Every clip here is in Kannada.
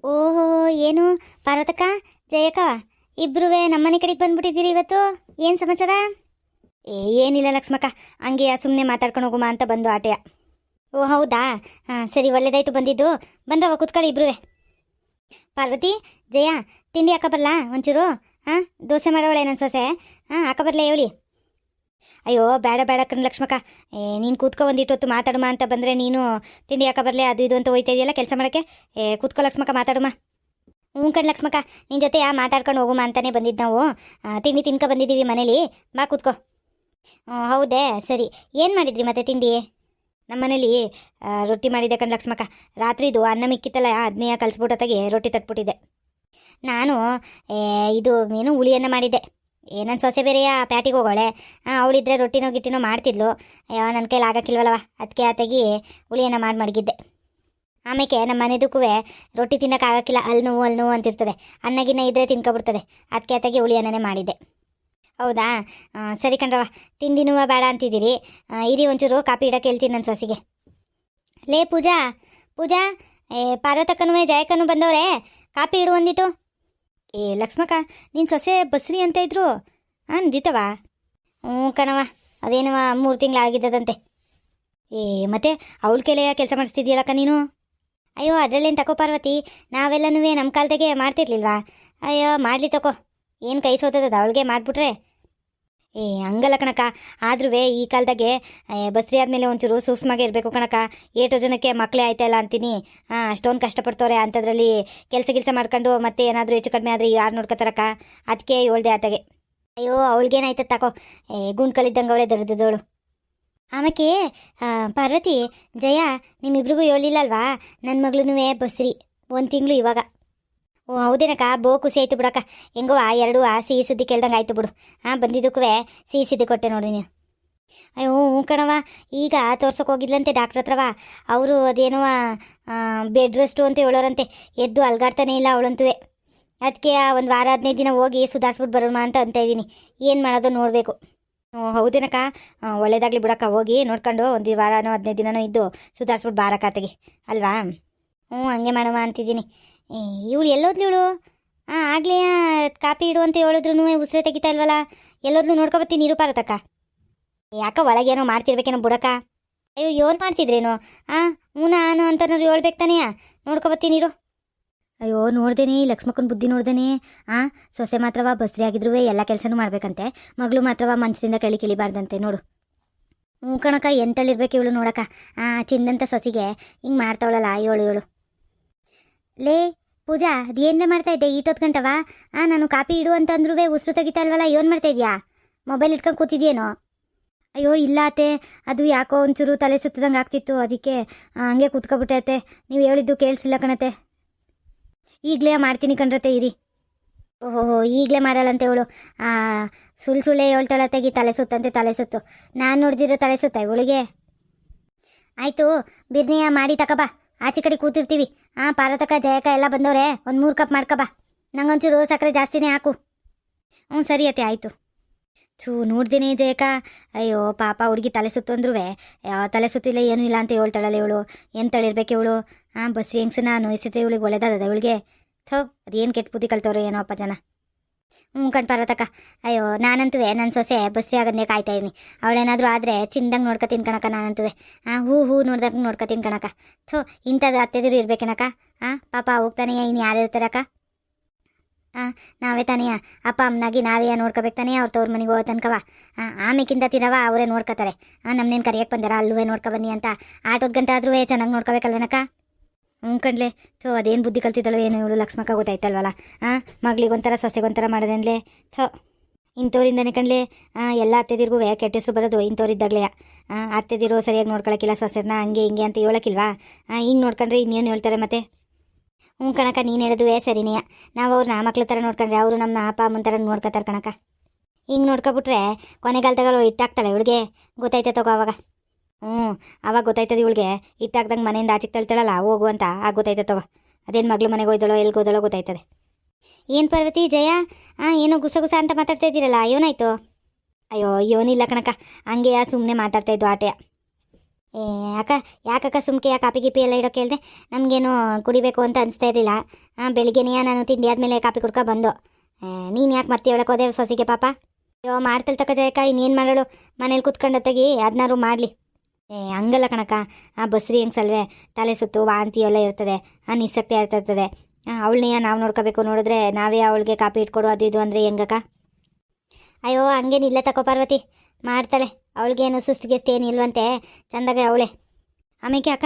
ಓಹೋ, ಏನು ಪಾರ್ವತಕ್ಕ, ಜಯಕ್ಕ ಇಬ್ರು ನಮ್ಮನೆ ಕಡೆಗೆ ಬಂದ್ಬಿಟ್ಟಿದ್ದೀರಿ ಇವತ್ತು. ಏನು ಸಮಾಚಾರ? ಏನಿಲ್ಲ ಲಕ್ಷ್ಮಕ್ಕ, ಹಂಗೆ ಸುಮ್ಮನೆ ಮಾತಾಡ್ಕೊಂಡು ಹೋಗುಮ ಅಂತ ಬಂದು ಆಟೆಯ. ಓ ಹೌದಾ, ಹಾಂ ಸರಿ, ಒಳ್ಳೇದಾಯ್ತು ಬಂದಿದ್ದು. ಬಂದ್ರವ ಕೂತ್ಕೊಳ್ಳಿ ಇಬ್ರು. ಪಾರ್ವತಿ, ಜಯ, ತಿಂಡಿ ಹಾಕ ಬರಲಾ ಒಂಚೂರು? ಹಾಂ, ದೋಸೆ ಮಾಡೋಳೆ ನನ್ನ ಸೊಸೆ. ಹಾಂ, ಹಾಕ ಬರಲೇ ಹೇಳಿ. ಅಯ್ಯೋ ಬೇಡ ಬೇಡ ಕಣ್ ಲಕ್ಷ್ಮಕ್ಕ, ನೀನು ಕೂತ್ಕೊ ಒಂದಿಟ್ಟೊತ್ತು ಮಾತಾಡುಮ ಅಂತ ಬಂದರೆ ನೀನು ತಿಂಡಿ ಹಾಕ ಬರಲೇ ಅದು ಇದು ಅಂತ ಹೋಯ್ತಾ ಇದೆಯಲ್ಲ ಕೆಲಸ ಮಾಡೋಕ್ಕೆ. ಕೂತ್ಕೊ ಲಕ್ಷ್ಮಕ್ಕ, ಮಾತಾಡುಮ. ಹ್ಞೂ ಕಣ್ ಲಕ್ಷ್ಮಕ್ಕ, ನಿನ್ನ ಜೊತೆ ಮಾತಾಡ್ಕೊಂಡು ಹೋಗುಮ ಅಂತಲೇ ಬಂದಿದ್ದು ನಾವು. ತಿಂಡಿ ತಿನ್ಕೊ ಬಂದಿದ್ದೀವಿ ಮನೇಲಿ, ಬಾ ಕೂತ್ಕೊ. ಹೌದೇ, ಸರಿ. ಏನು ಮಾಡಿದ್ರಿ ಮತ್ತೆ ತಿಂಡಿ? ನಮ್ಮ ಮನೇಲಿ ರೊಟ್ಟಿ ಮಾಡಿದ್ದೆ ಕಣ್ ಲಕ್ಷ್ಮಕ್ಕ. ರಾತ್ರಿದು ಅನ್ನ ಮಿಕ್ಕಿತ್ತಲ್ಲ, ಅದನ್ನೇ ಕಲಿಸ್ಬಿಟ್ಟೊತ್ತಾಗಿ ರೊಟ್ಟಿ ತಟ್ಬಿಟ್ಟಿದ್ದೆ ನಾನು. ಇದು ಏನು ಹುಳಿಯನ್ನು ಮಾಡಿದ್ದೆ. ನನ್ನ ಸೊಸೆ ಬೇರೆಯಾ ಪ್ಯಾಟಿಗೆ ಹೋಗೋಳೆ. ಅವಳಿದ್ರೆ ರೊಟ್ಟಿನೋ ಗಿಟ್ಟಿನೋ ಮಾಡ್ತಿದ್ಲು. ಅಯ್ಯೋ ನನ್ನ ಕೈಲಿ ಆಗಕ್ಕಿಲ್ವಲ್ಲವ, ಅದಕ್ಕೆ ಆತಾಗಿ ಹುಳಿಯನ್ನು ಮಾಡಿ ಮಡಗಿದ್ದೆ. ಆಮೇಲೆ ನಮ್ಮ ಮನೆದಕ್ಕೂ ರೊಟ್ಟಿ ತಿನ್ನೋಕ್ಕಾಗಕ್ಕಿಲ್ಲ, ಅಲ್ಲಿ ನೋವು ಅಂತಿರ್ತದೆ. ಅನ್ನಗಿನ್ನ ಇದ್ದರೆ ತಿನ್ಕೊಬಿಡ್ತದೆ, ಅದಕ್ಕೆ ಆತಾಗಿ ಹುಳಿಯನ್ನೇ ಮಾಡಿದ್ದೆ. ಹೌದಾ, ಸರಿ ಕಣ್ರವ. ತಿಂಡಿನೂ ಬೇಡ ಅಂತಿದ್ದೀರಿ, ಇರಿ ಒಂಚೂರು ಕಾಪಿ ಇಡೋಕೆ ಹೇಳ್ತೀನಿ ನನ್ನ ಸೊಸೆಗೆ. ಲೇ ಪೂಜಾ, ಪೂಜಾ, ಪಾರ್ವತಕ್ಕನೂ ಜಯಕ್ಕನೂ ಬಂದವ್ರೆ, ಕಾಪಿ ಇಡು ಒಂದಿಟ್ಟು. ಲಕ್ಷ್ಮಕ್ಕ, ನಿನ್ನ ಸೊಸೆ ಬಸ್ರಿ ಅಂತ ಇದ್ರು. ನಿಜವಾ? ಹ್ಞೂ ಕಣವ, ಅದೇನವ 3 ತಿಂಗಳಾಗಿದ್ದದಂತೆ. ಮತ್ತೆ ಅವಳ ಕೈಲೆಯ ಕೆಲಸ ಮಾಡಿಸ್ತಿದ್ಯಲ್ಲಕ್ಕ ನೀನು? ಅಯ್ಯೋ ಅದರಲ್ಲೇನು ತಗೋ ಪಾರ್ವತಿ, ನಾವೆಲ್ಲನೂ ನಮ್ಮ ಕಾಲದಾಗೆ ಮಾಡ್ತಿರ್ಲಿಲ್ವಾ? ಅಯ್ಯೋ ಮಾಡಲಿ ತಗೋ, ಏನು ಕೈ ಸೋತದ ಅವಳಿಗೆ ಮಾಡಿಬಿಟ್ರೆ. ಹಂಗಲ್ಲ ಕಣಕ್ಕ, ಆದ್ರೂ ಈ ಕಾಲದಾಗೆ ಬಸ್ರಿ ಆದಮೇಲೆ ಒಂಚೂರು ಸೂಕ್ಷ್ಮಾಗೆ ಇರಬೇಕು ಕಣಕ್ಕ. ಏಟೋ ಜನಕ್ಕೆ ಮಕ್ಕಳೇ ಆಯ್ತಾಯಿಲ್ಲ ಅಂತೀನಿ. ಅಷ್ಟೊಂದು ಕಷ್ಟಪಡ್ತವ್ರೆ ಅಂಥದ್ರಲ್ಲಿ ಕೆಲಸ ಮಾಡ್ಕೊಂಡು ಮತ್ತೆ ಏನಾದರೂ ಹೆಚ್ಚು ಕಡಿಮೆ ಆದರೆ ಯಾರು ನೋಡ್ಕೊತಾರಕ್ಕ? ಅದಕ್ಕೆ ಹೇಳ್ದೆ ಆತಗೆ. ಅಯ್ಯೋ ಅವಳಿಗೇನಾಯ್ತದ ತಗೋ, ಗುಂಡು ಕಲಿದ್ದಂಗೆ ಅವಳೇ ದರ್ದದವಳು. ಆಮೇಲೆ ಪಾರ್ವತಿ, ಜಯ, ನಿಮ್ಮಿಬ್ರಿಗೂ ಹೇಳಿಲ್ಲ ಅಲ್ವಾ ನನ್ನ ಮಗಳೂ ಬಸ್ರಿ 1 ತಿಂಗಳು ಇವಾಗ. ಓ ಹೌದೇನಕ್ಕ, ಖುಷಿ ಆಯಿತು ಬಿಡಕ್ಕ. ಹೆಂಗೋ ಎರಡು ಸಿಹಿ ಸುದ್ದಿ ಕೇಳ್ದಂಗೆ ಆಯಿತು ಬಿಡು. ಬಂದಿದ್ದಕ್ಕೂ ಸಿಹಿ ಸುದ್ದಿ ಕೊಟ್ಟೆ ನೋಡಿ ನೀವು. ಅಯ್ಯೋ ಹ್ಞೂ ಕಣವ, ಈಗ ತೋರ್ಸೋಕೆ ಹೋಗಿದ್ಲಂತೆ ಡಾಕ್ಟ್ರ್ ಹತ್ರವ. ಅವರು ಅದೇನೋ ಬೆಡ್ ರೆಸ್ಟು ಅಂತ ಹೇಳೋರಂತೆ. ಎದ್ದು ಅಲ್ಗಾಡ್ತಾನೆ ಇಲ್ಲ ಅವಳಂತೂ. ಅದಕ್ಕೆ 1 ವಾರ 15 ದಿನ ಹೋಗಿ ಸುಧಾರಿಸ್ಬಿಟ್ಟು ಬರೋಣ ಅಂತ ಇದ್ದೀನಿ. ಏನು ಮಾಡೋದು ನೋಡಬೇಕು. ಹೌದೇನಕ್ಕ, ಒಳ್ಳೇದಾಗಲಿ ಬಿಡಕ್ಕ. ಹೋಗಿ ನೋಡ್ಕೊಂಡು 1 ವಾರನೋ 15 ದಿನನೋ ಇದ್ದು ಸುಧಾರಿಸ್ಬಿಟ್ಟು ಬಾರಕ್ಕಾತೆಗೆ ಅಲ್ವಾ? ಹ್ಞೂ ಹಂಗೆ ಮಾಡೋಣ ಅಂತಿದ್ದೀನಿ. ಇವಳು ಎಲ್ಲೋದ್ಲು ಇವಳು? ಆಗಲೇ ಕಾಪಿ ಇಡು ಅಂತ ಹೇಳಿದ್ರು ಉಸಿರೇ ತೆಗಿತಾ ಇಲ್ವಲ್ಲ, ಎಲ್ಲೋದ್ಲು ನೋಡ್ಕೊಬತ್ತೀನಿ ಇರು ಪಾರತಕ್ಕ. ಯಾಕ ಒಳಗೇನೋ ಮಾಡ್ತಿರ್ಬೇಕೇನೋ ಬಿಡಕ್ಕ. ಅಯ್ಯೋ ಏನು ಮಾಡ್ತಿದ್ರೇನು? ನಾನು ಅಂತನಾದ್ರು ಹೇಳ್ಬೇಕು ತಾನೆಯ, ನೋಡ್ಕೊಬತ್ತೀನಿ ಇರು. ಅಯ್ಯೋ ನೋಡ್ದೇನೆ, ಲಕ್ಷ್ಮಕ್ಕನ ಬುದ್ಧಿ ನೋಡ್ದೇನೆ. ಸೊಸೆ ಮಾತ್ರವ ಬಸ್ರಿ ಆಗಿದ್ರು ಎಲ್ಲ ಕೆಲಸನೂ ಮಾಡ್ಬೇಕಂತೆ, ಮಗಳು ಮಾತ್ರವ ಮಂಚದಿಂದ ಕೆಳಿಬಾರ್ದಂತೆ ನೋಡು. ಹ್ಞೂ ಕಣಕ್ಕ, ಎಂತಲ್ಲಿರ್ಬೇಕು ಇವಳು ನೋಡಕ್ಕ. ಚಿಂದಂತ ಸೊಸಿಗೆ ಹಿಂಗೆ ಮಾಡ್ತಾವಳಲ್ಲ ಇವಳು. ಲೇ ಪೂಜಾ, ಅದೇನೇ ಮಾಡ್ತಾ ಇದ್ದೆ ಈಟೊತ್ತು ಗಂಟವ? ನಾನು ಕಾಪಿ ಇಡು ಅಂತಂದ್ರೂ ಉಸಿರು ತೆಗಿತಾ ಇಲ್ವಲ್ಲ, ಏನು ಮಾಡ್ತಾ ಇದೆಯಾ? ಮೊಬೈಲ್ ಇಟ್ಕೊಂಡು ಕೂತಿದ್ಯೇನೋ? ಅಯ್ಯೋ ಇಲ್ಲ ಅತ್ತೆ, ಅದು ಯಾಕೋ ಒಂಚೂರು ತಲೆ ಸುತ್ತದಂಗೆ ಆಗ್ತಿತ್ತು, ಅದಕ್ಕೆ ಹಂಗೆ ಕೂತ್ಕೊಬಿಟ್ಟೈತೆ. ನೀವು ಹೇಳಿದ್ದು ಕೇಳಿಸಿಲ್ಲ ಕಣತೆ. ಈಗಲೇ ಮಾಡ್ತೀನಿ ಕಣ್ರತೆ, ಇರಿ. ಓಹೋ, ಈಗಲೇ ಮಾಡಲ್ಲಂತೆ ಇವಳು. ಸುಳ್ಳೆ ಹೇಳ್ತಾಳತ್ತೆಗಿ ತಲೆ ಸುತ್ತಂತೆ, ತಲೆ ಸುತ್ತು. ನಾನು ನೋಡ್ದಿರೋ ತಲೆ ಸುತ್ತ ಇವಳಿಗೆ. ಆಯಿತು, ಬಿರ್ನಿಯ ಮಾಡಿ ತಕಬಾ, ಆಚೆ ಕಡೆ ಕೂತಿರ್ತೀವಿ. ಪಾರ್ವತಕ್ಕ, ಜಯಕ್ಕ ಎಲ್ಲ ಬಂದವ್ರೆ, 1 3 ಕಪ್ ಮಾಡ್ಕಬಾ. ನಂಗೊಂಚೂರು ಸಕ್ಕರೆ ಜಾಸ್ತಿನೇ ಹಾಕು. ಹ್ಞೂ ಸರಿ ಅತ್ತೆ, ಆಯಿತು. ನೋಡ್ದೇನೆ ಜಯಕ್ಕ. ಅಯ್ಯೋ ಪಾಪ ಹುಡುಗಿ ತಲೆ ಸುತ್ತು ಅಂದ್ರೂ ತಲೆ ಸುತ್ತಿಲ್ಲ ಏನೂ ಇಲ್ಲ ಅಂತ ಹೇಳ್ತಾಳಲ್ಲ ಇವಳು. ಎಂತಳಿರ್ಬೇಕು ಇವಳು? ಬಸ್ರಿ ಹೆಂಗ್ಸನ ನೋಯಿಸಿದ್ರೆ ಇವಳಿಗೆ ಒಳ್ಳೇದಾದ ಇವಳಿಗೆ. ಅದೇನು ಕೆಟ್ಟ ಬುದ್ಧಿ ಕಲ್ತವ್ರು ಏನೋ ಅಪ್ಪ ಜನ. ಹ್ಞೂ ಕಣ್ ಪಾರ್ವತಕ್ಕ, ಅಯ್ಯೋ ನಾನಂತೂ ನನ್ನ ಸೊಸೆ ಬಸ್ರಿ ಆಗೋದನ್ನೇ ಕಾಯ್ತಾಯಿನಿ. ಅವಳೇನಾದರೂ ಆದರೆ ಚಿಂದಂಗೆ ನೋಡ್ಕೊತೀನಿ ಕಣಕ್ಕ. ನಾನಂತೂ ಹೂ ನೋಡ್ದಂಗೆ ನೋಡ್ಕೊತೀನಿ ಕಣಕ್ಕ. ಇಂಥದ್ದು ಅತ್ತೆದಿರು ಇರ್ಬೇಕೇನಕ್ಕ? ಪಾಪ ಹೋಗ್ತಾನೆಯ, ಇನ್ನು ಯಾರು ಇರ್ತಾರಕ್ಕ? ನಾವೇ ತಾನೆಯ ಅಪ್ಪ ಅಮ್ಮನಾಗಿ ನಾವೇ ನೋಡ್ಕೋಬೇಕು ತಾನೆಯ. ಅವ್ರ ತವ್ರ ಮನೆಗೆ ಹೋಗೋ ತನಕವ. ಆಮೇಕಿಂತ ತಿರವ ಅವರೇ ನೋಡ್ಕೋತಾರೆ. ನಮ್ಮನೇನು ಕರಿಯಕ್ಕೆ ಬಂದಾರ ಅಲ್ಲವೇ ನೋಡ್ಕೊಬನ್ನಿ ಅಂತ. 8 ಗಂಟೆ ಆದ್ರೂ ಚೆನ್ನಾಗಿ ನೋಡ್ಕೋಬೇಕಲ್ವೇನಕ್ಕ? ಹ್ಞೂ ಕಣ್ಲೆ. ಅದೇನು ಬುದ್ಧಿ ಕಲ್ತಿದ್ದಳು ಏನು ಇವಳು ಲಕ್ಷ್ಮಕ್ಕ, ಗೊತ್ತಾಯ್ತಲ್ವಲ್ಲ. ಮಗಳಿಗೊಂಥರ ಸೊಸೆಗೊಂಥರ ಮಾಡೋದೇನ್ಲೆ. ಇಂಥವ್ರಿಂದನೇ ಕಣ್ಲೆ ಎಲ್ಲ ಅತ್ತೆದಿರ್ಗೂ ಕೆಟ್ಟ ಹೆಸರು ಬರೋದು ಇಂಥವ್ರಿದ್ದಾಗಲೇ. ಅತ್ತೆದಿರು ಸರಿಯಾಗಿ ನೋಡ್ಕೊಳಕ್ಕಿಲ್ಲ ಸೊಸೆರ್ನ, ಹಂಗೆ ಹಿಂಗೆ ಅಂತ ಹೇಳೋಕ್ಕಿಲ್ವಾ? ಹಿಂಗೆ ನೋಡ್ಕೊಂಡ್ರೆ ಇನ್ನೇನು ಹೇಳ್ತಾರೆ ಮತ್ತೆ? ಹ್ಞೂ ಕಣಕ್ಕ, ನೀನು ಹೇಳಿದುವೇ ಸರಿನೇ. ನಾವು ಅವ್ರನ್ನ ಮಕ್ಳ ಥರ ನೋಡ್ಕೊಂಡ್ರೆ ಅವರು ನಮ್ಮ ಅಪ್ಪ ಅಮ್ಮನ ಥರ ನೋಡ್ಕೊತಾರೆ ಕಣಕ್ಕ. ಹಿಂಗೆ ನೋಡ್ಕೊಬಿಟ್ರೆ ಕೊನೆಗಾಲದಾಗಲು ಇಟ್ಟಾಗ್ತಾಳೆ ಇವಳಿಗೆ. ಗೊತ್ತೈತೆ ತಗೋ ಅವಾಗ. ಅವಾಗ ಗೊತ್ತಾಯ್ತದೆ ಇವಳಿಗೆ. ಇಟ್ಟಾಗ್ದಂಗೆ ಮನೆಯಿಂದ ಆಚೆಗೆ ತಳ್ತಾಳಲ್ಲ ಹೋಗು ಅಂತ, ಗೊತ್ತಾಯ್ತದೆ ತಗೋ. ಅದೇನು ಮಗಳು ಮನೆಗೆ ಹೋಯ್ದಳೋ ಎಲ್ಲಿಗೆ ಹೋದಳೋ ಗೊತ್ತಾಯ್ತದೆ. ಏನು ಪಾರ್ವತಿ, ಜಯ, ಏನೋ ಗುಸ ಅಂತ ಮಾತಾಡ್ತಾ ಇದ್ದೀರಲ್ಲ, ಏನಾಯ್ತು? ಅಯ್ಯೋ ಏನಿಲ್ಲ ಕಣಕ್ಕ, ಹಂಗೆ ಸುಮ್ಮನೆ ಮಾತಾಡ್ತಾ ಇದ್ದು ಆಟೆಯ. ಏ ಅಕ್ಕ, ಯಾಕಕ್ಕ ಸುಮ್ಕೆ ಕಾಪಿ ಗಿಪಿ ಎಲ್ಲ ಇಡೋಕೆ ಹೇಳ್ದೆ? ನಮಗೇನು ಕುಡಿಬೇಕು ಅಂತ ಅನಿಸ್ತಾ ಇರಲಿಲ್ಲ. ಬೆಳಿಗ್ಗೆನೇ ನಾನು ತಿಂಡಿ ಆದಮೇಲೆ ಕಾಪಿ ಕುಡ್ಕೊ ಬಂದು. ನೀನು ಯಾಕೆ ಮತ್ತೆ ಹೇಳಕ್ಕೆ ಹೋದೆ ಸೊಸಿಗೆ ಪಾಪ? ಅಯ್ಯೋ ಮಾಡ್ತಲ್ ತಕ್ಕ ಜಯಕ್ಕ, ಇನ್ನೇನು ಮಾಡೋಳು? ಮನೇಲಿ ಕುತ್ಕೊಂಡತ್ತಾಗಿ ಅದನ್ನಾರು ಮಾಡಲಿ. ಹಂಗಲ್ಲ ಕಣಕ್ಕ, ಬಸ್ರಿ ಹೆಂಗ್ಸಲ್ವೇ, ತಲೆ ಸುತ್ತು ವಾಂತಿ ಎಲ್ಲ ಇರ್ತದೆ, ನಿಸ್ಸಕ್ತಿ ಇರ್ತದೆ. ಅವಳನ್ನ ನಾವು ನೋಡ್ಕೋಬೇಕು, ನೋಡಿದ್ರೆ ನಾವೇ ಅವಳಿಗೆ ಕಾಪಿ ಇಟ್ಕೊಡು ಅದು ಇದು ಅಂದರೆ ಹೆಂಗಕ್ಕ? ಅಯ್ಯೋ ಹಂಗೇನಿಲ್ಲ ತಕೋ ಪಾರ್ವತಿ, ಮಾಡ್ತಾಳೆ. ಅವಳಿಗೇನು ಸುಸ್ತಿಗೆಸ್ತಿ ಏನಿಲ್ವಂತೆ, ಚಂದಾಗೆ ಅವಳೆ. ಆಮೇಲೆ ಅಕ್ಕ,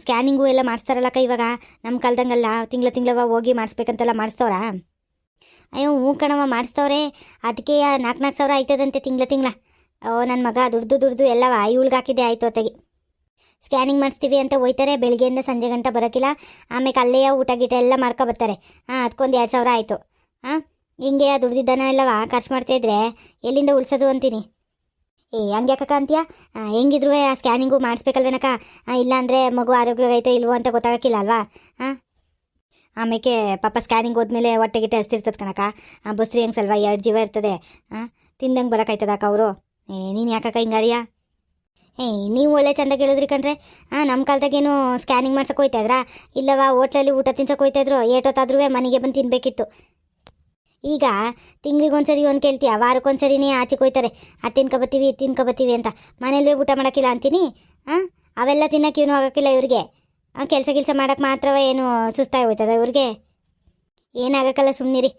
ಸ್ಕ್ಯಾನಿಂಗು ಎಲ್ಲ ಮಾಡಿಸ್ತಾರಲ್ಲಕ್ಕ ಇವಾಗ, ನಮ್ಮ ಕಾಲ್ದಂಗಲ್ಲ ತಿಂಗ್ಳ ಹೋಗಿ ಮಾಡಿಸ್ಬೇಕಂತೆಲ್ಲ ಮಾಡಿಸ್ತವ್ರಾ? ಅಯ್ಯೋ ಹ್ಞೂ ಕಣವ, ಮಾಡಿಸ್ತವ್ರೆ. ಅದಕ್ಕೆ 4,000 ಸಾವಿರ ಆಯ್ತದಂತೆ ತಿಂಗಳ. ಓ ನನ್ನ ಮಗ ದುಡ್ದು ಎಲ್ಲವ ಇವಳಿಗೆ ಹಾಕಿದ್ದೆ ಆಯಿತು ಅತ್ತಾಗಿ. ಸ್ಕ್ಯಾನಿಂಗ್ ಮಾಡಿಸ್ತೀವಿ ಅಂತ ಹೋಯ್ತಾರೆ, ಬೆಳಗ್ಗೆಯಿಂದ ಸಂಜೆ ಗಂಟೆ ಬರೋಕ್ಕಿಲ್ಲ. ಆಮೇಲೆ ಅಲ್ಲೇ ಊಟ ಗೀಟ ಎಲ್ಲ ಮಾಡ್ಕೊಬರ್ತಾರೆ. ಅದಕ್ಕೊಂದು 2,000 ಆಯಿತು. ಹಿಂಗೆ ದುಡ್ದಿದ್ದಾನ ಎಲ್ಲವ ಖರ್ಚು ಮಾಡ್ತಾಯಿದ್ರೆ ಎಲ್ಲಿಂದ ಉಳಿಸೋದು ಅಂತೀನಿ. ಹಂಗ್ಯಾಕಕ್ಕ ಅಂತೀಯ? ಹೆಂಗಿದ್ರು ಆ ಸ್ಕ್ಯಾನಿಂಗು ಮಾಡಿಸ್ಬೇಕಲ್ವೇನಕ್ಕ? ಇಲ್ಲಾಂದರೆ ಮಗು ಆರೋಗ್ಯ ಐತೆ ಇಲ್ವೋ ಅಂತ ಗೊತ್ತಾಗೋಕ್ಕಿಲ್ಲ ಅಲ್ವಾ? ಆಮೇಲೆ ಪಾಪ ಸ್ಕ್ಯಾನಿಂಗ್ ಹೋದ್ಮೇಲೆ ಹೊಟ್ಟೆ ಗಿಟ್ಟೆ ಹಸ್ತಿರ್ತದೆ ಕಣಕ್ಕ. ಬಸ್ರಿ ಹೆಂಗ್ಸಲ್ವಾ, 2 ಜೀವ ಇರ್ತದೆ. ತಿಂದಂಗೆ ಬರೋಕ್ಕಾಯ್ತದಕ್ಕ ಅವರು? ನೀನು ಯಾಕಕ್ಕ ಹಿಂಗಾಡಿಯಾ? ನೀವು ಒಳ್ಳೆ ಚಂದಾಗಿ ಹೇಳಿದ್ರಿ ಕಣ್ರೆ. ನಮ್ಮ ಕಾಲದಾಗೇನು ಸ್ಕ್ಯಾನಿಂಗ್ ಮಾಡ್ಸೋಕೆ ಹೋಯ್ತಾಯಿದ್ರಾ? ಇಲ್ಲವಾ ಹೋಟ್ಲಲ್ಲಿ ಊಟ ತಿನ್ಸೋಕೆ ಹೋಯ್ತಾಯಿದ್ರು, ಏಟೊತ್ತಾದ್ರೂ ಮನೆಗೆ ಬಂದು ತಿನ್ನಬೇಕಿತ್ತು. ಈಗ ತಿಂಗಳಿಗೊಂದ್ಸರಿ ಒಂದು ಕೇಳ್ತೀಯ, ವಾರಕ್ಕೊಂದ್ಸರಿನೇ ಆಚೆಗೆ ಹೋಯ್ತಾರೆ. ಅದು ತಿನ್ಕೊಬತ್ತೀವಿ ಇದು ತಿನ್ಕೊಬತ್ತೀವಿ ಅಂತ. ಮನೇಲಿ ಊಟ ಮಾಡೋಕ್ಕಿಲ್ಲ ಅಂತೀನಿ. ಅವೆಲ್ಲ ತಿನ್ನೋಕೆ ಏನೂ ಆಗೋಕ್ಕಿಲ್ಲ ಇವ್ರಿಗೆ. ಕೆಲಸ ಮಾಡೋಕ್ಕೆ ಮಾತ್ರವೇ ಏನು ಸುಸ್ತಾಗಿ ಹೋಯ್ತದ ಇವ್ರಿಗೆ? ಏನಾಗಕ್ಕಲ್ಲ, ಸುಮ್ಮನಿರಿ.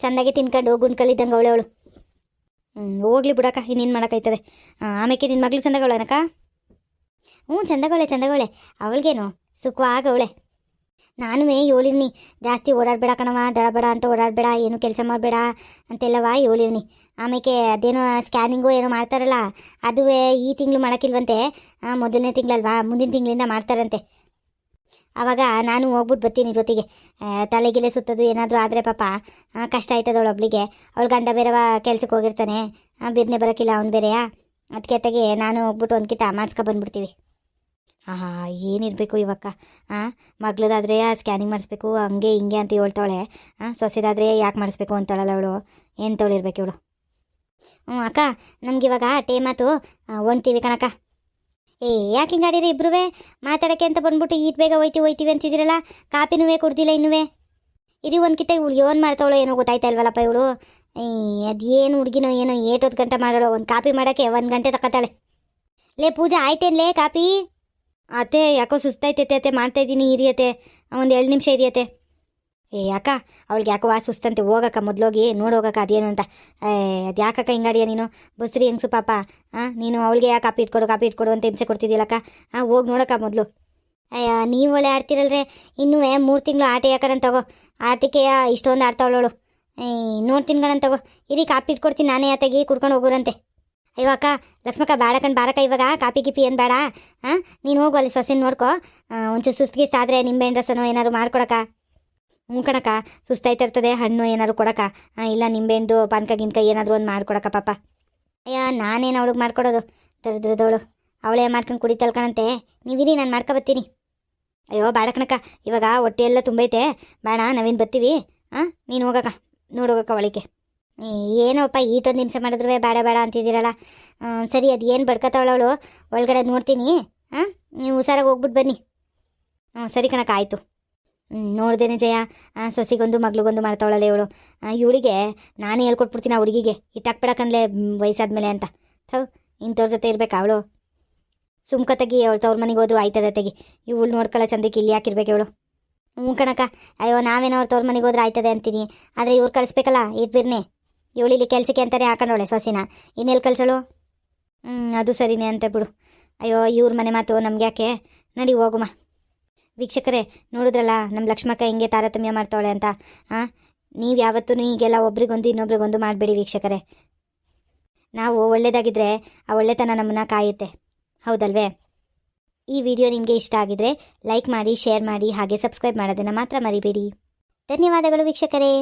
ಚೆಂದಾಗಿ ತಿನ್ಕೊಂಡು ಗುಂಡ್ಕಳಿದ್ದಂಗೆ ಅವಳು. ಹೋಗ್ಲಿ ಬಿಡಕ್ಕ, ಇನ್ನೇನು ಮಾಡೋಕ್ಕಾಯ್ತದೆ. ಆಮೇಲೆ ನಿನ್ನ ಮಗಳು ಚಂದಗಳನಕ್ಕ? ಹ್ಞೂ ಚಂದಗೋಳೆ. ಅವಳಿಗೇನು ಸುಖವಾಗವಳೆ. ನಾನು ಹೇಳಿವ್ನಿ, ಜಾಸ್ತಿ ಓಡಾಡಬೇಡ ಕಣವ, ದಡಬೇಡ ಅಂತ ಓಡಾಡಬೇಡ, ಏನು ಕೆಲಸ ಮಾಡಬೇಡ ಅಂತೆಲ್ಲವ ಹೇಳಿವ್ನಿ. ಆಮೇಲೆ ಅದೇನೋ ಸ್ಕ್ಯಾನಿಂಗು ಏನೋ ಮಾಡ್ತಾರಲ್ಲ, ಅದುವೇ ಈ ತಿಂಗಳು ಮಾಡೋಕ್ಕಿಲ್ವಂತೆ. ಮೊದಲನೇ ತಿಂಗಳಲ್ವಾ, ಮುಂದಿನ ತಿಂಗಳಿಂದ ಮಾಡ್ತಾರಂತೆ. ಆವಾಗ ನಾನು ಹೋಗ್ಬಿಟ್ಟು ಬರ್ತೀನಿ ಜೊತೆಗೆ. ತಲೆಗಿಲೆ ಸುತ್ತೋದು ಏನಾದರೂ ಆದರೆ ಪಾಪ ಕಷ್ಟ ಆಯ್ತದ ಅವಳೊಬ್ಳಿಗೆ. ಅವಳು ಗಂಡ ಬೇರೆವ ಕೆಲ್ಸಕ್ಕೆ ಹೋಗಿರ್ತಾನೆ, ಬಿರ್ನೆ ಬರೋಕ್ಕಿಲ್ಲ ಅವ್ನು ಬೇರೆಯಾ. ಅದಕ್ಕೆ ಅತ್ತಾಗೆ ನಾನು ಹೋಗ್ಬಿಟ್ಟು ಒಂದು ಕಿತ ಮಾಡಿಸ್ಕೊಬಂದ್ಬಿಡ್ತೀವಿ. ಏನಿರಬೇಕು ಇವಕ್ಕ? ಮಗಳದಾದರೆ ಸ್ಕ್ಯಾನಿಂಗ್ ಮಾಡಿಸ್ಬೇಕು ಹಂಗೆ ಹಿಂಗೆ ಅಂತ ಹೇಳ್ತಾವಳೆ. ಸೊಸೆದಾದರೆ ಯಾಕೆ ಮಾಡಿಸ್ಬೇಕು ಅಂತಾಳಲ್ಲ ಅವಳು. ಏನು ತೊಳಿರ್ಬೇಕು ಇವಳು? ಅಕ್ಕ, ನಮಗಿವಾಗ ಟೇಮಾತು ಹೊಣ್ತೀವಿ ಕಣಕ್ಕ. ಯಾಕೆ ಹಿಂಗಾಡಿರಿ ಇಬ್ರೂ? ಮಾತಾಡೋಕ್ಕೆ ಅಂತ ಬಂದ್ಬಿಟ್ಟು ಈಟ್ ಬೇಗ ಹೋಯ್ತೀವಿ ಅಂತಿದ್ದೀರಲ್ಲ, ಕಾಪಿನೂ ಕುಡ್ದಿಲ್ಲ ಇನ್ನೂ. ಇರಿ ಒಂದು ಕಿತ್ತ ಇವಳು ಏನು ಮಾಡ್ತಾವಳೋ ಏನೋ ಗೊತ್ತಾಯ್ತಾ ಇಲ್ವಲ್ಲಪ್ಪ ಇವಳು. ಅದೇನು ಹುಡುಗಿನೋ ಏನೋ 8 ಗಂಟೆ ಮಾಡೋಳು, ಒಂದು ಕಾಪಿ ಮಾಡೋಕ್ಕೆ 1 ಗಂಟೆ ತಗೋತಾಳೆ. ಲೇ ಪೂಜಾ, ಆಯ್ತೇನ್ಲೇ ಕಾಪಿ? ಅತ್ತೆ ಯಾಕೋ ಸುಸ್ತಾಯ್ತೈತೆ ಅತ್ತೆ, ಮಾಡ್ತಾಯಿದ್ದೀನಿ ಇರಿಯತ್ತೆ, ಒಂದು 2 ನಿಮಿಷ ಇರಿಯತ್ತೆ. ಯಾಕ ಅವಳಿಗೆ ಯಾಕೋ ಸುಸ್ತಂತೆ, ಹೋಗಕ್ಕ ಮೊದಲೋಗಿ ನೋಡೋಗಕ್ಕ ಅದೇನು ಅಂತ. ಅದು ಯಾಕಕ್ಕ ಹಿಂಗಾಡಿಯ ನೀನು? ಬಸ್ರಿ ಹೆಂಗ್ಸು ಪಾಪ. ನೀನು ಅವಳಿಗೆ ಯಾಕೆ ಕಾಪಿ ಇಟ್ಕೊಡು ಅಂತ ಹಿಂಸೆ ಕೊಡ್ತಿದ್ದಿಲ್ಲಕ್ಕ. ಹೋಗಿ ನೋಡಕ್ಕ ಮೊದಲು. ನೀವು ಒಳ್ಳೆ ಆಡ್ತಿರಲ್ರೆ, ಇನ್ನೂ 3 ತಿಂಗಳು ಆಟ ಯಾಕಂತ ತಗೋ. ಆಟಕ್ಕೆ ಇಷ್ಟೊಂದು ಆಡ್ತಾವಳವಳು. ನೋಡ್ತೀನಿ ಕಣಂತ ತಗೋ. ಇರಿ ಕಾಪಿ ಇಟ್ಕೊಡ್ತೀನಿ ನಾನೇ, ಆತಗಿ ಕುಡ್ಕೊಂಡು ಹೋಗೋರಂತೆ. ಅಯ್ಯೋ ಅಕ್ಕ, ಲಕ್ಷ್ಮಕ್ಕ ಬೇಡ ಕಣ್ ಬಾರಕ್ಕ, ಇವಾಗ ಕಾಪಿ ಗಿಪಿ ಏನು ಬೇಡ. ನೀನು ಹೋಗು ಅಲ್ಲಿ ಸೊಸೆನ ನೋಡ್ಕೊ. ಒಂಚೂರು ಸುಸ್ತಿಗೆ ಸಾದ್ರೆ ನಿಂಬೆಹಣ್ಣು ರಸನೋ ಏನಾದ್ರು ಮಾಡ್ಕೊಡಕ್ಕ. ಹ್ಞೂ ಕಣಕ್ಕ, ಸುಸ್ತಾಯ್ತಿರ್ತದೆ, ಹಣ್ಣು ಏನಾದ್ರು ಕೊಡಕ್ಕ. ಇಲ್ಲ ನಿಂಬೆಹಣ್ಣು ಪಾನ್ಕ ಗಿನ್ಕ ಏನಾದರೂ ಒಂದು ಮಾಡ್ಕೊಡಕ್ಕ ಪಾಪ. ನಾನೇನು ಅವಳಿಗೆ ಮಾಡ್ಕೊಡೋದು, ದರಿದ್ರದವಳು. ಅವಳೇ ಮಾಡ್ಕೊಂಡು ಕುಡಿತಲ್ ಕಣಂತೆ. ನೀವಿರಿ, ನಾನು ಮಾಡ್ಕೊಬತ್ತೀನಿ. ಅಯ್ಯೋ ಬೇಡ ಕಣಕ್ಕ, ಇವಾಗ ಹೊಟ್ಟೆ ಎಲ್ಲ ತುಂಬೈತೆ, ಬೇಡ ನಾವೇನು ಬರ್ತೀವಿ. ನೀನು ಹೋಗಕ್ಕ, ನೋಡೋಗಕ್ಕ ಒಳಗೆ. ಏನೋಪ್ಪ ಈಟೊಂದು ನಿಮಿಷ ಮಾಡಿದ್ರು ಬೇಡ ಅಂತಿದ್ದೀರಲ್ಲ. ಸರಿ, ಅದು ಏನು ಬಡ್ಕತ್ತವಳವಳು ಒಳಗಡೆ ನೋಡ್ತೀನಿ. ನೀವು ಹುಷಾರಾಗಿ ಹೋಗ್ಬಿಟ್ಟು ಬನ್ನಿ. ಸರಿ ಕಣಕ್ಕ, ಆಯಿತು. ನೋಡ್ದೇನೆ ಜಯ, ಸೊಸಿಗೊಂದು ಮಗಳಿಗೊಂದು ಮಾಡ್ತಾವಳಲ್ಲ ಇವಳು. ಇವಳಿಗೆ ನಾನೇ ಹೇಳ್ಕೊಟ್ಬಿಡ್ತೀನಿ ಆ ಹುಡುಗಿಗೆ, ಇಟ್ಟಾಕ್ಬೇಡ ಕಣ್ಲೆ ವಯಸ್ಸಾದ್ಮೇಲೆ ಅಂತ. ಇಂಥವ್ರ ಜೊತೆ ಇರ್ಬೇಕಾ ಅವಳು? ಸುಮ್ಕತ್ತಾಗಿ ಅವಳು ತವ್ರ ಮನೆಗೆ ಹೋದ್ರು ಆಯ್ತದ ತೆಗಿ. ಇವಳು ನೋಡ್ಕೊಳ್ಳೋ ಚಂದಕ್ಕೆ ಇಲ್ಲಿ ಯಾಕಿರ್ಬೇಕು ಇವಳು? ಹ್ಞೂ ಕಣಕ್ಕ, ಅಯ್ಯೋ ನಾವೇನೋ ಅವ್ರ ತವ್ರ ಮನೆಗೆ ಹೋದ್ರೆ ಆಯ್ತದೆ ಅಂತೀನಿ, ಆದರೆ ಇವ್ರು ಕಳಿಸ್ಬೇಕಲ್ಲ ಇಟ್ಬಿರ್ನೆ. ಇವಳು ಇಲ್ಲಿ ಕೆಲಸಕ್ಕೆ ಅಂತಾರೆ ಹಾಕೊಂಡವಳೆ ಸೊಸಿನ, ಇನ್ನೆಲ್ಲಿ ಕಳ್ಸೋಳು? ಅದು ಸರಿನೇ ಅಂತ ಬಿಡು. ಅಯ್ಯೋ ಇವ್ರ ಮನೆ ಮಾತು ನಮ್ಗೆ ಯಾಕೆ, ನಡಿ ಹೋಗುಮ. ವೀಕ್ಷಕರೇ ನೋಡಿದ್ರಲ್ಲ ನಮ್ಮ ಲಕ್ಷ್ಮಕ್ಕ ಹಿಂಗೆ ತಾರತಮ್ಯ ಮಾಡ್ತಾವಳೆ ಅಂತ. ನೀವು ಯಾವತ್ತೂ ಹೀಗೆಲ್ಲ ಒಬ್ರಿಗೊಂದು ಇನ್ನೊಬ್ರಿಗೊಂದು ಮಾಡಬೇಡಿ ವೀಕ್ಷಕರೇ. ನಾವು ಒಳ್ಳೆಯದಾಗಿದ್ದರೆ ಆ ಒಳ್ಳೆತನ ನಮ್ಮನ್ನ ಕಾಯುತ್ತೆ, ಹೌದಲ್ವೇ? ಈ ವಿಡಿಯೋ ನಿಮಗೆ ಇಷ್ಟ ಆಗಿದ್ರೆ ಲೈಕ್ ಮಾಡಿ, ಶೇರ್ ಮಾಡಿ, ಹಾಗೆ ಸಬ್ಸ್ಕ್ರೈಬ್ ಮಾಡೋದನ್ನು ಮಾತ್ರ ಮರಿಬೇಡಿ. ಧನ್ಯವಾದಗಳು ವೀಕ್ಷಕರೇ.